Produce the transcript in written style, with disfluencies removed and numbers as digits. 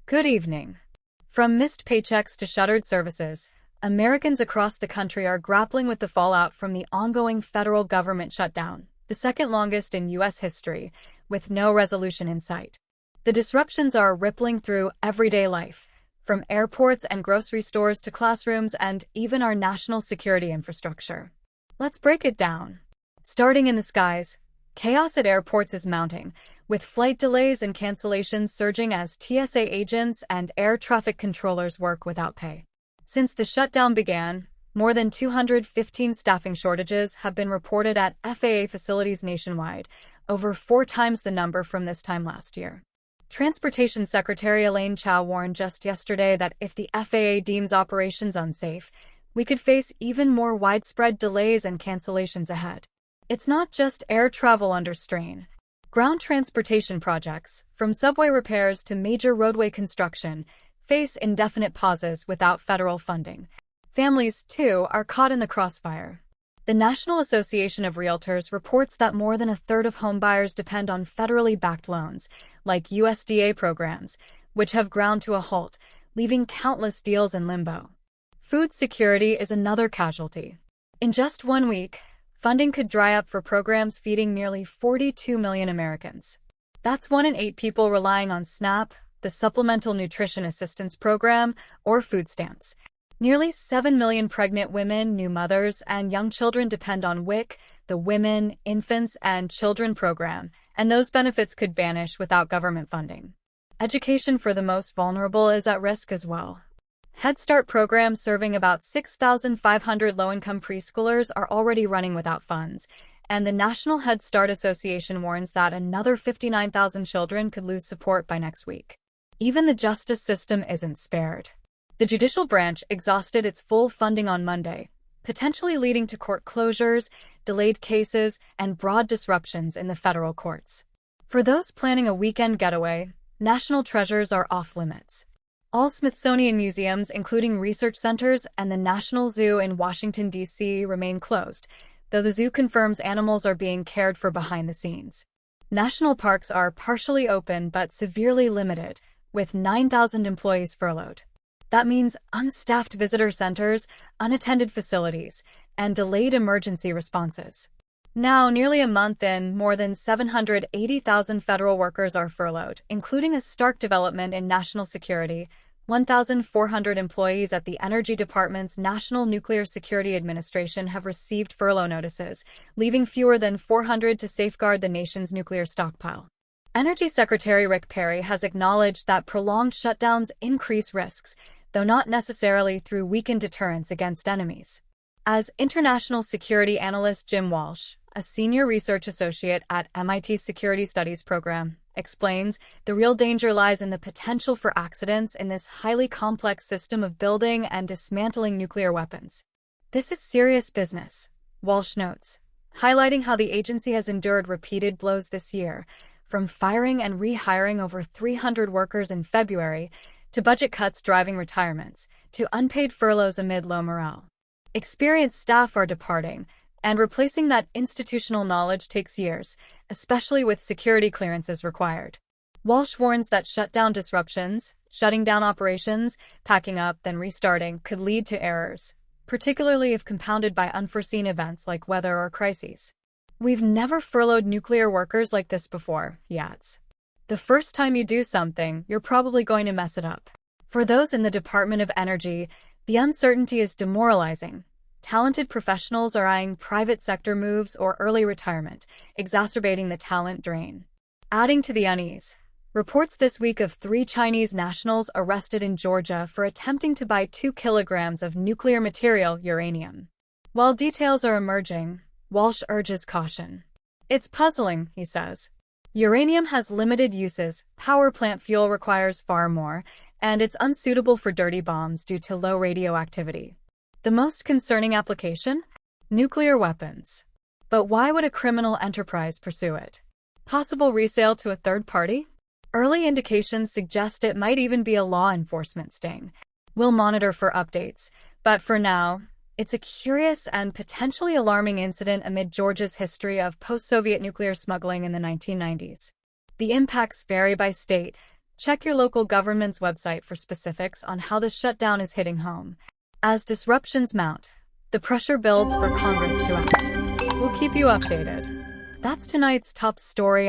Good evening. From missed paychecks to shuttered services, Americans across the country are grappling with the fallout from the ongoing federal government shutdown, the second longest in U.S. history, with no resolution in sight. The disruptions are rippling through everyday life, from airports and grocery stores to classrooms and even our national security infrastructure. Let's break it down. Starting in the skies, chaos at airports is mounting, with flight delays and cancellations surging as TSA agents and air traffic controllers work without pay. Since the shutdown began, more than 215 staffing shortages have been reported at FAA facilities nationwide, over 4 times the number from this time last year. Transportation Secretary Elaine Chao warned just yesterday that if the FAA deems operations unsafe, we could face even more widespread delays and cancellations ahead. It's not just air travel under strain. Ground transportation projects, from subway repairs to major roadway construction, face indefinite pauses without federal funding. Families, too, are caught in the crossfire. The National Association of Realtors reports that more than a third of homebuyers depend on federally backed loans, like USDA programs, which have ground to a halt, leaving countless deals in limbo. Food security is another casualty. In just 1 week, funding could dry up for programs feeding nearly 42 million Americans. That's 1 in 8 people relying on SNAP, the Supplemental Nutrition Assistance Program, or food stamps. Nearly 7 million pregnant women, new mothers, and young children depend on WIC, the Women, Infants, and Children program, and those benefits could vanish without government funding. Education for the most vulnerable is at risk as well. Head Start programs serving about 6,500 low-income preschoolers are already running without funds, and the National Head Start Association warns that another 59,000 children could lose support by next week. Even the justice system isn't spared. The judicial branch exhausted its full funding on Monday, potentially leading to court closures, delayed cases, and broad disruptions in the federal courts. For those planning a weekend getaway, national treasures are off-limits. All Smithsonian museums, including research centers and the National Zoo in Washington, D.C., remain closed, though the zoo confirms animals are being cared for behind the scenes. National parks are partially open but severely limited, with 9,000 employees furloughed. That means unstaffed visitor centers, unattended facilities, and delayed emergency responses. Now, nearly a month in, more than 780,000 federal workers are furloughed, including a stark development in national security. 1,400 employees at the Energy Department's National Nuclear Security Administration have received furlough notices, leaving fewer than 400 to safeguard the nation's nuclear stockpile. Energy Secretary Rick Perry has acknowledged that prolonged shutdowns increase risks, though not necessarily through weakened deterrence against enemies. As international security analyst Jim Walsh, a senior research associate at MIT's Security Studies program, explains, the real danger lies in the potential for accidents in this highly complex system of building and dismantling nuclear weapons. This is serious business, Walsh notes, highlighting how the agency has endured repeated blows this year, from firing and rehiring over 300 workers in February, to budget cuts driving retirements, to unpaid furloughs amid low morale. Experienced staff are departing, and replacing that institutional knowledge takes years, especially with security clearances required. Walsh warns that shutdown disruptions, shutting down operations, packing up, then restarting, could lead to errors, particularly if compounded by unforeseen events like weather or crises. We've never furloughed nuclear workers like this before, he adds. The first time you do something, you're probably going to mess it up. For those in the Department of Energy, the uncertainty is demoralizing. Talented professionals are eyeing private sector moves or early retirement, exacerbating the talent drain. Adding to the unease, reports this week of 3 Chinese nationals arrested in Georgia for attempting to buy 2 kilograms of nuclear material, uranium. While details are emerging, Walsh urges caution. It's puzzling, he says. Uranium has limited uses, power plant fuel requires far more, and it's unsuitable for dirty bombs due to low radioactivity. The most concerning application? Nuclear weapons. But why would a criminal enterprise pursue it? Possible resale to a third party? Early indications suggest it might even be a law enforcement sting. We'll monitor for updates, but for now, it's a curious and potentially alarming incident amid Georgia's history of post-Soviet nuclear smuggling in the 1990s. The impacts vary by state, Check your local government's website for specifics on how the shutdown is hitting home. As disruptions mount, the pressure builds for Congress to act. We'll keep you updated. That's tonight's top story.